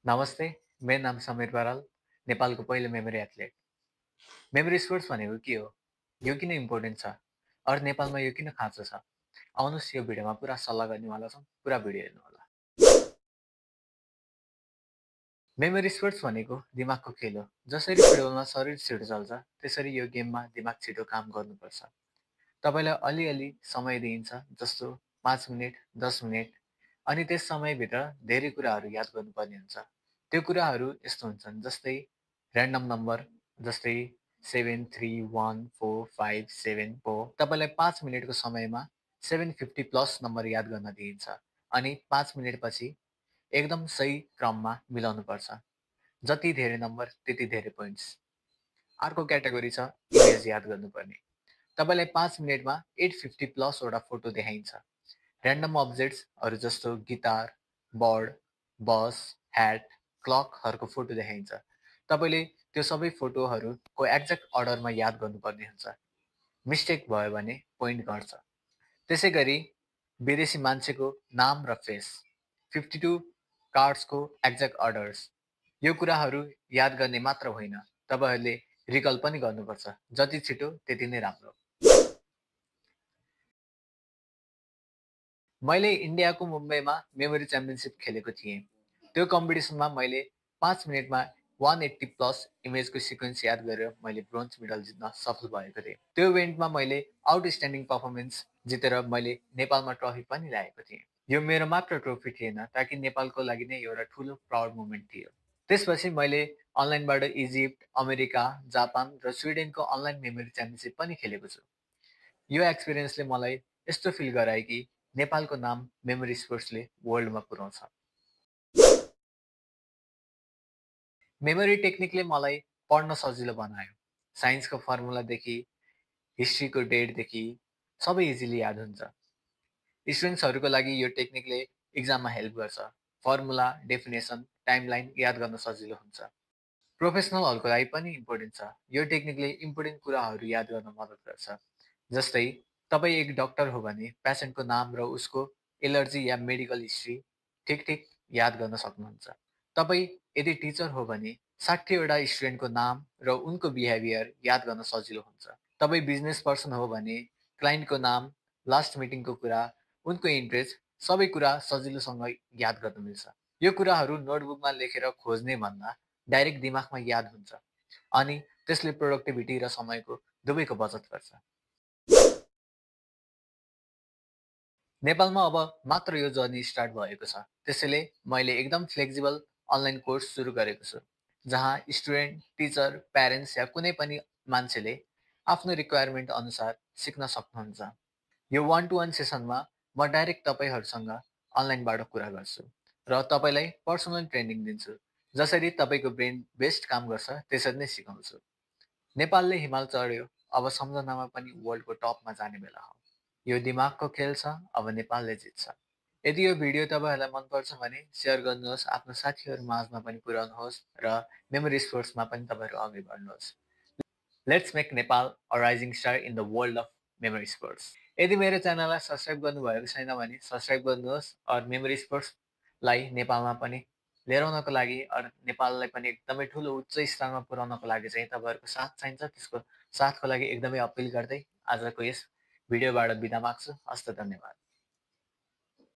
नमस्ते, मेरो नाम समीर बराल, नेपालको पहिलो मेमोरी एथलेट। मेमोरी स्पोर्ट्स भनेको के हो? यो किन इम्पोर्टेन्ट छ? और नेपालमा यो किन खाँचो छ? आउनुहोस् यो भिडियोमा पुरा सल्लाह गर्नेवाला छौँ, पुरा भिडियो हेर्नुहोला। मेमोरी स्पोर्ट्स भनेको दिमागको खेल हो। जसरी फुटबलमा शरीर छिटो चल्छ, त्यसरी यो गेममा दिमाग छिटो काम गर्नुपर्छ। तपाईँलाई अलिअलि समय दिइन्छ, जस्तो 5 मिनेट, 10 मिनेट, अनि त्यस समयभित्र धेरै कुराहरू याद गर्नुपर्ने हुन्छ। त्यो कुराहरू यस्तो हुन्छन्, जस्तै ऱ्यान्डम नम्बर, जस्तै 731457 4। तपाईँलाई 5 मिनेटको समयमा 750 प्लस नम्बर याद गर्न दिइन्छ, अनि 5 मिनेटपछि एकदम सही क्रममा मिलाउनुपर्छ। जति धेरै नम्बर त्यति धेरै पोइन्ट्स। अर्को क्याटेगोरी छ इमेज याद गर्नुपर्ने। तपाईँलाई 5 मिनेटमा 850 प्लसवटा फोटो देखाइन्छ। ऱ्यान्डम अब्जेक्ट्सहरू जस्तो गिटार, बर्ड, बस, ह्याट, क्लकहरूको फोटो देखाइन्छ। तपाईँले त्यो सबै फोटोहरूको एक्ज्याक्ट अर्डरमा याद गर्नुपर्ने हुन्छ। मिस्टेक भयो भने पोइन्ट घट्छ। त्यसै गरी विदेशी मान्छेको नाम र फेस, 52 कार्ड्सको एक्ज्याक्ट अर्डर्स। यो कुराहरू याद गर्ने मात्र होइन, तपाईँहरूले रिकल पनि गर्नुपर्छ। जति छिटो त्यति नै राम्रो। मैले इन्डियाको मुम्बईमा मेमोरी च्याम्पियनसिप खेलेको थिएँ। त्यो कम्पिटिसनमा मैले 5 मिनेटमा 180 प्लस इमेजको सिक्वेन्स याद गरेर मैले ब्रोन्ज मेडल जित्न सफल भएको थिएँ। त्यो इभेन्टमा मैले आउटस्ट्यान्डिङ पर्फर्मेन्स जितेर मैले नेपालमा ट्रफी पनि ल्याएको थिएँ। यो मेरो मात्र ट्रफी थिएन, ताकि नेपालको लागि नै एउटा ठुलो प्राउड मोमेन्ट थियो। त्यसपछि मैले अनलाइनबाट इजिप्ट, अमेरिका, जापान र स्विडेनको अनलाइन मेमोरी च्याम्पियनसिप पनि खेलेको छु। यो एक्सपिरियन्सले मलाई यस्तो फिल गरायो कि नेपालको नाम मेमोरी स्पोर्ट्सले वर्ल्डमा पुर्याउँछ। मेमोरी टेक्निकले मलाई पढ्न सजिलो बनायो। साइन्सको फर्मुलादेखि हिस्ट्रीको डेटदेखि सबै इजिली याद हुन्छ। स्टुडेन्ट्सहरूको लागि यो टेक्निकले इक्जाममा हेल्प गर्छ। फर्मुला, डेफिनेसन, टाइमलाइन याद गर्न सजिलो हुन्छ। प्रोफेसनलहरूको लागि पनि इम्पोर्टेन्ट छ। यो टेक्निकले इम्पोर्टेन्ट कुराहरू याद गर्न मद्दत गर्छ। जस्तै तपाईँ एक डक्टर हो भने पेसेन्टको नाम र उसको एलर्जी या मेडिकल हिस्ट्री ठिक ठिक याद गर्न सक्नुहुन्छ। तपाईँ यदि टिचर हो भने 60वटा स्टुडेन्टको नाम र उनको बिहेभियर याद गर्न सजिलो हुन्छ। तपाईँ बिजनेस पर्सन हो भने क्लाइन्टको नाम, लास्ट मिटिङको कुरा, उनको इन्ट्रेस्ट, सबै कुरा सजिलोसँग याद गर्न मिल्छ। यो कुराहरू नोटबुकमा लेखेर खोज्ने भन्दा डाइरेक्ट दिमागमा याद हुन्छ, अनि त्यसले प्रोडक्टिभिटी र समयको दुवैको बचत गर्छ। नेपालमा अब मात्र यो जर्नी स्टार्ट भएको छ, त्यसैले मैले एकदम फ्लेक्सिबल अनलाइन कोर्स सुरु गरेको छु, जहाँ स्टुडेन्ट, टिचर, प्यारेन्ट्स या कुनै पनि मान्छेले आफ्नो रिक्वायरमेन्ट अनुसार सिक्न सक्नुहुन्छ। यो वान टु वान सेसनमा म डाइरेक्ट तपाईँहरूसँग अनलाइनबाट कुरा गर्छु र तपाईँलाई पर्सनल ट्रेनिङ दिन्छु। जसरी तपाईँको ब्रेन बेस्ट काम गर्छ त्यसरी नै सिकाउँछु। नेपालले हिमाल चढ्यो, अब सम्झनामा पनि वर्ल्डको टपमा जाने बेला हो। यो दिमागको खेल छ, अब नेपालले जित्छ। यदि यो भिडियो तपाईँहरूलाई मनपर्छ भने सेयर गर्नुहोस्, आफ्नो साथीहरू माझमा पनि पुर्याउनुहोस् र मेमोरी स्पोर्ट्समा पनि तपाईँहरू अघि बढ्नुहोस्। Let's make Nepal a rising star in the world of memory sports. यदि मेरो च्यानललाई सब्सक्राइब गर्नुभएको छैन भने सब्सक्राइब गर्नुहोस्, और मेमोरी स्पोर्ट्सलाई नेपालमा पनि लिएर आउनको लागि नेपाललाई पनि एकदमै ठुलो उच्च स्थानमा पुर्याउनको लागि चाहिँ तपाईँहरूको साथ चाहिन्छ। त्यसको साथको लागि एकदमै अपिल गर्दै आजको यस भिडियोबाट बिदा माग्छु। हस्त, धन्यवाद।